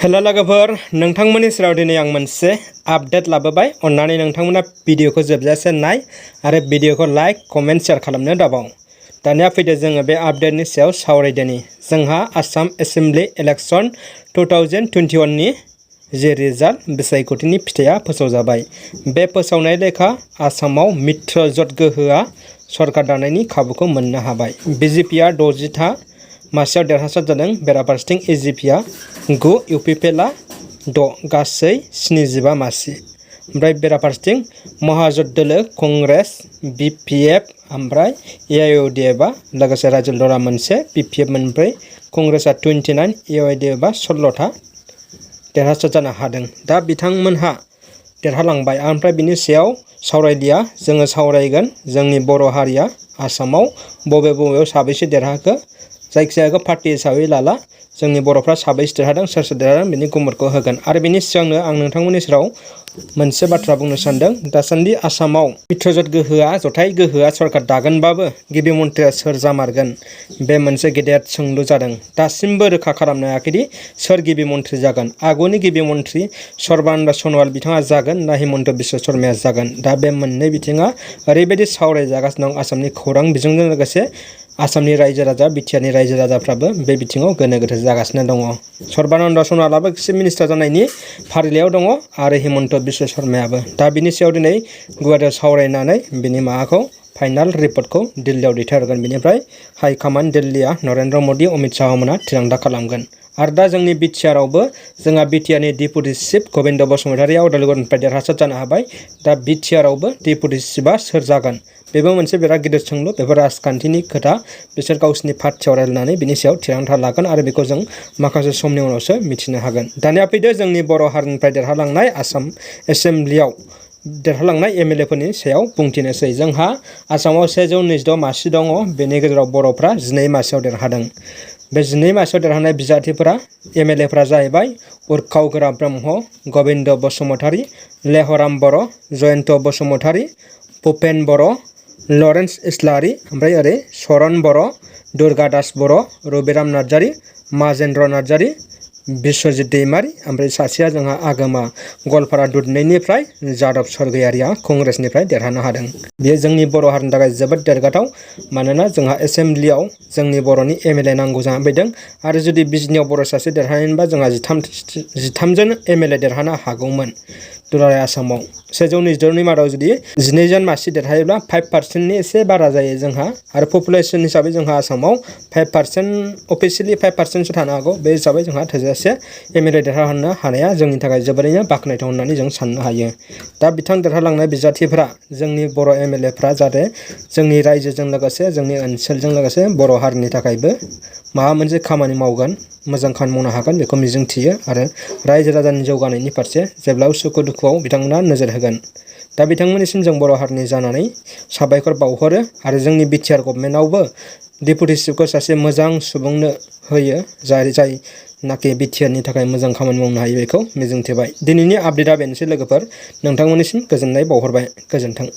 Hello लोगोफोर, नोंथांमोननि सेराव दिनै आं मोनसे आपडेट लाबोबाय। अन्नानै नोंथांमोना भिडिअखौ जोबजासे नाय आरो भिडिअखौ लाइक, कमेन्ट, शेयार खालामनो दाबाव। दानिया फैदो जोङो बे आपडेटनि सायाव सावरायदोनि। जोंहा आसाम एसेम्बलि इलेक्शन 2021 नि जे रिजाल्ट बिसायख'थिनि फिथाइया फोसावजाबाय। बे फोसावनाय लेखा आसामाव मित्रजोत गोहोआ सरकार दानायनि खाबुखौ मोननो हाबाय। बिजेपिआ 60था मासियाव देरहासार जादों। बेराफारसेथिं एजिपिआ 9, इउपिपिएलआ 6, गासै 75 मासि। ओमफ्राय बेराफारसेथिं महाजोत दोलो कंग्रेस, बिपिएफ ओमफ्राय एआइइउडिएफआ लोगोसे रायजो दरा मोनसे, बिपिएफ मोनब्रै, कंग्रेसआ 29, एआइइउडिएफआ 16था देरहासार जानो हादों। दा बिथांमोनहा देरहालांबाय। ओमफ्राय बिनि सायाव सावरायलिया, जोङो सावरायगोन जोंनि बर' हारिया आसामाव बबेयाव साबैसे देरहाखो, जायखिजाया पार्टी हिसाबै लाला, जोंनि बर'फ्रा साबैसे देरहादों, सोर देरहादों बिनि गुमुरखौ होगोन। आरो बिनि सिगांनो आं नोंथांमोननि सेराव मोनसे बाथ्रा बुंनो सानदों। दासान्दि आसामाव मित्रजोत गोहोआ, जथाय गोहोआ सरकार दागोनबाबो गिबि मन्थ्रिया सोर जामारगोन, बे मोनसे गेदेर सोंलु जादों। दासिमबो रोखा खालामनो हायाखैदि सोर गिबि मन्थ्रि जागोन। आगुनि गिबि मन्थ्रि सर्बानन्द सन'वाल बिथाङा जागोन ना हिमन्त बिश्व शर्माया जागोन। दा बे मोननै बिथिङा ओरैबायदि सावरायजागासिनो दं। आसामनि खौरां बिजोंजों लोगोसे आसामनि रायजो राजा, बिटिआरनि रायजो राजाफ्राबो बे बिथिङाव गोनो गोथो जागासिनो दङ। सर्बानन्द सन'वालाबो चिफ मिनिस्टार जानायनि फारिलाइयाव दङ आरो हिमन्त बिश्व शर्मायाबो। दा बिनि सायाव दिनै गुवारै सावरायनानै बिनि माबाखौ फाइनाल रिपर्टखौ दिल्लीयाव दैथायहरगोन। बिनिफ्राय हाइकमान्ड दिल्लीया नरेन्द्र मदि, अमित शाह मोनहा थिरांथा खालामगोन। आरो दा जोंनि बिटिआरआवबो जोंहा बिटिआरनि डिपुटि चिफ गबिन्द बसुमतारीया उदालगुरिनिफ्राय देरहासार जानो हाबाय। दा बिटिआरआवबो डिपुटि चिफआ सोर जागोन, बेबो मोनसे बिराद गिदिर सोंलु। बेफोर राजखान्थिनि खोथा, बिसोर गावसिनि पार्टियाव रायज्लायनानै बिनि सायाव थिरांथा लागोन आरो बेखौ जों माखासे समनि उनावसो मिथिनो हागोन। दानिया फैदो जोंनि बर' हारिनिफ्राय देरहालांनाय आसाम एसेम्बलियाव देरहालांनाय एमएलएफोरनि सायाव बुंथिनोसै। जोंहा आसामाव 126 मासि दङ। बेनि गेजेराव बर'फ्रा 12 मासियाव देरहादों। बे 12 मासियाव देरहानाय बिजाथिफोरा एमएलएफोरा जाहैबाय उर्खाव गोरा ब्रह्म, गबिन्द बसुमतारी, लेहराम बर', जयन्त बसुमतारी, भुपेन बर', लरेन्स इस्लारि, ओमफ्राय ओरै सरन बर', दुर्गा दास बर', रबिराम नार्जारि, माजेन्द्र नार्जारि, बिश्वजित दैमारि, ओमफ्राय सासेया जोंहा आगोमा गवालपारा दुधनैनिफ्राय जादब सरगयारिया कंग्रेसनिफ्राय देरहानो हादों। बेयो जोंनि बर' हारिनि थाखाय जोबोद देरगाथाव। मानोना जोंहा एसेम्बलियाव जोंनि बर'नि एमएलए नांगौ जानानै फैदों। आरो जुदि बिजनियाव बर' सासे देरहानायमोनबा जोंहा 13 जन एमएलए देरहानो हागौमोन दुलाराय आसामाव। 126नि मादाव जुदि 12 जन मासि देरहायोब्ला 5%नि एसे बारा जायो जोंहा। आरो पपुलेसन हिसाबै जोंहा आसामाव 5%, अफिसियेलि 5%सो थानो हागौ। बे हिसाबै जोंहा थोजासे एमएलए देरहानो हानाया जोंनि थाखाय जोबोरैनो बाख्नायथाव होननानै जों साननो हायो। दा बिथां देरहालांनाय बिजाथिफोरा, जोंनि बर' एमएलएफ्रा जाहाथे जोंनि रायजोजों लोगोसे जोंनि ओनसोलजों लोगोसे बर' हारिनि थाखायबो माबा मोनसे खामानि मावगोन, मोजां खामानि मावनो हागोन बेखौ मिजिंथियो। आरो रायजो राजानि जौगानायनि फारसे जेब्लाबो सुखु दुखुआव बिथांमोना नोजोर होगोन। दा बिथांमोननिसिम जों बर' हारिनि जानानै साबायखर बावहरो। आरो जोंनि बिटिआर गभर्नमेन्टआवबो डिपुटि चिफखौ सासे मोजां सुबुंनो होयो, जायनाखि बिटिआरनि थाखाय मोजां खामानि मावनो हायो बेखौ मिजिंथिबाय। दिनैनि आपडेटआ बेनोसै लोगोफोर। नोंथांमोननिसिम गोजोननाय बावहरबाय। गोजोन्थों।